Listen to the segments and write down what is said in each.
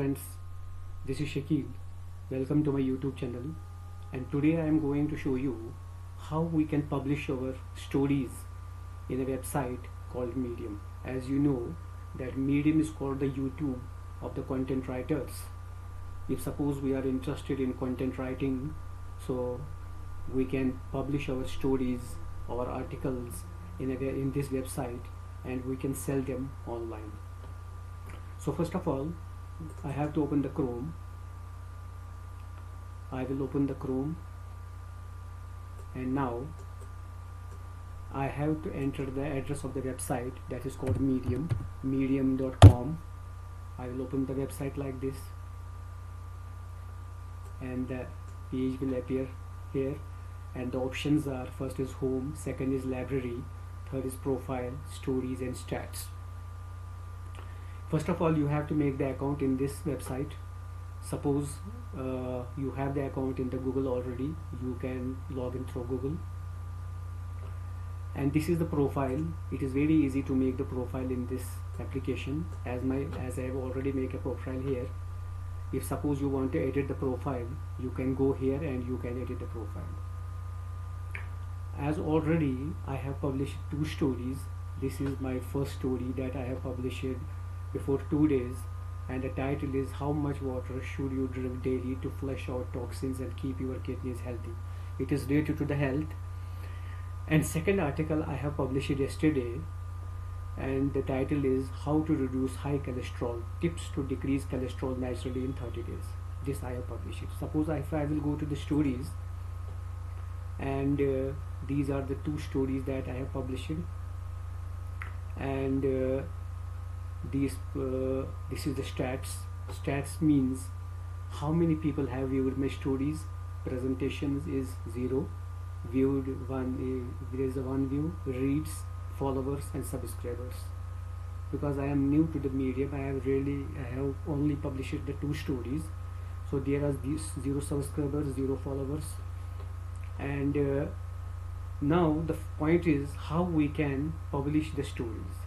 friends, this is Shakeel. Welcome to my YouTube channel, and today I am going to show you how we can publish our stories in a website called Medium. As you know that Medium is called the YouTube of the content writers. If suppose we are interested in content writing, so we can publish our stories or articles in this website, and we can sell them online. So first of all, I have to open the Chrome. I will open the Chrome, and now I have to enter the address of the website that is called Medium, medium.com. I will open the website like this, and the page will appear here, and the options are: first is home, second is library, third is profile, stories, and stats. First of all, you have to make the account in this website. Suppose you have the account in the Google already, you can log in through Google. And this is the profile. It is very easy to make the profile in this application, as I have already made a profile here. If suppose you want to edit the profile, you can go here and you can edit the profile. As already I have published 2 stories. This is my first story that I have published before 2 days, and the title is "How much water should you drink daily to flush out toxins and keep your kidneys healthy?" It is related to the health. And second article I have published yesterday, and the title is "How to reduce high cholesterol, tips to decrease cholesterol naturally in 30 days. This I have published. Suppose if I will go to the stories, and these are the 2 stories that I have published, and this is the stats. Stats means how many people have viewed my stories. Presentations is 0, viewed 1, there is a 1 view, reads, followers, and subscribers. Because I am new to the medium, I have only published the 2 stories, so there are these 0 subscribers, 0 followers. And now the point is how we can publish the stories.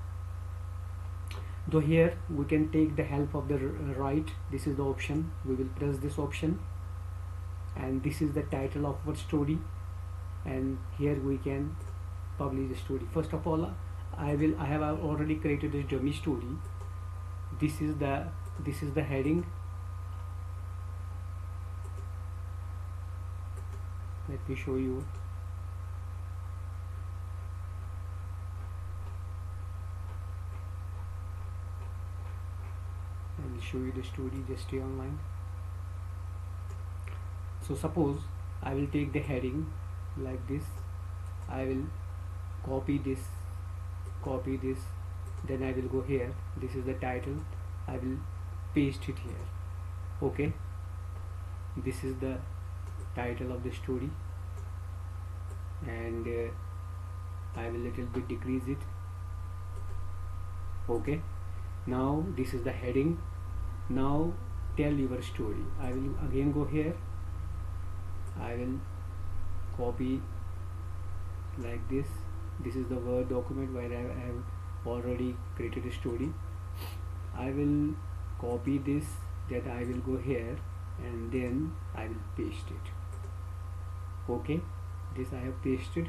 Though here we can take the help of the right. This is the option. We will press this option, and this is the title of our story, and here we can publish the story. First of all, I have already created a dummy story. This is the heading. Let me show you. I will show you the story. Just stay online. So suppose I will take the heading like this. I will copy this, then I will go here. This is the title. I will paste it here. Okay, this is the title of the story, and I will little bit decrease it. Okay, now this is the heading. Now tell your story. I will again go here. I will copy like this. This is the Word document where I have already created a story. I will copy this, that I will go here, and then I will paste it. Okay, this I have pasted.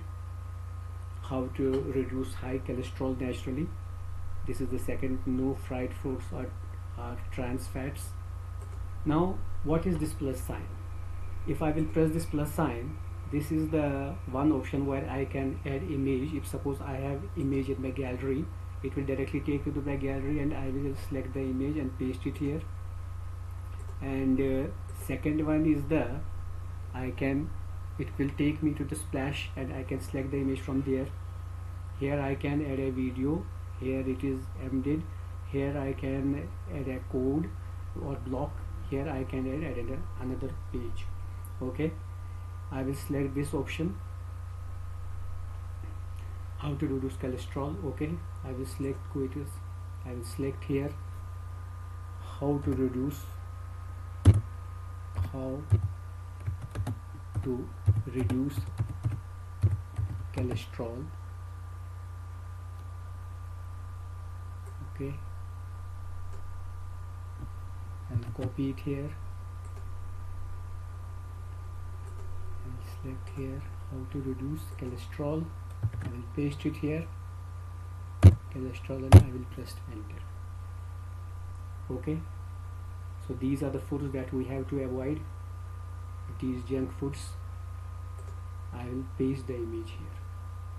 How to reduce high cholesterol naturally. This is the second. No fried foods or trans fats. Now what is this plus sign? If I will press this plus sign, this is the one option where I can add image. If suppose I have image in my gallery, it will directly take you to my gallery, and I will select the image and paste it here. And second one is it will take me to the splash, and I can select the image from there. Here I can add a video. Here it is embedded. Here I can add a code or block. Here I can add another page. Okay, I will select this option, how to reduce cholesterol. Okay, I will select coitus. I will select here how to reduce cholesterol. Okay, and copy it here and select here how to reduce cholesterol. I will paste it here, cholesterol, and I will press enter. Okay, so these are the foods that we have to avoid, these junk foods. I will paste the image here.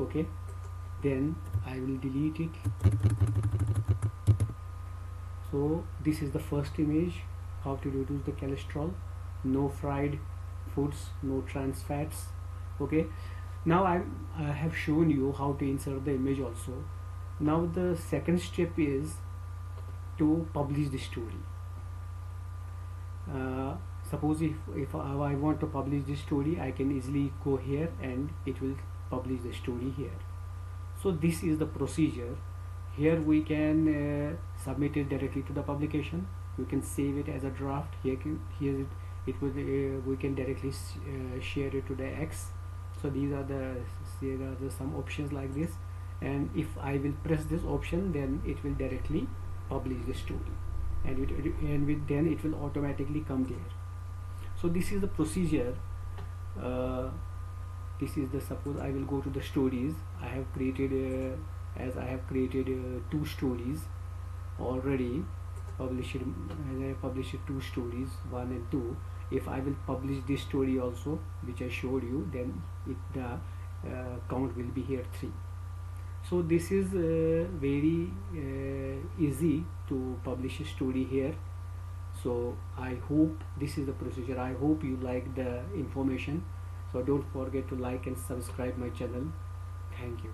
Okay, then I will delete it. So this is the first image, how to reduce the cholesterol, no fried foods, no trans fats. Okay, now I have shown you how to insert the image also. Now the second step is to publish the story. Suppose if I want to publish this story, I can easily go here and it will publish the story here. So this is the procedure. Here we can submit it directly to the publication. You can save it as a draft. Here it will we can directly share it to the X. So there are the some options like this, and if I will press this option, then it will directly publish the story, and then it will automatically come there. So this is the procedure. This is the, suppose I will go to the stories. I have created as I have created 2 stories already published. As I published 2 stories, 1 and 2. If I will publish this story also, which I showed you, then the count will be here 3. So this is very easy to publish a story here. So I hope this is the procedure. I hope you like the information. So don't forget to like and subscribe my channel. Thank you.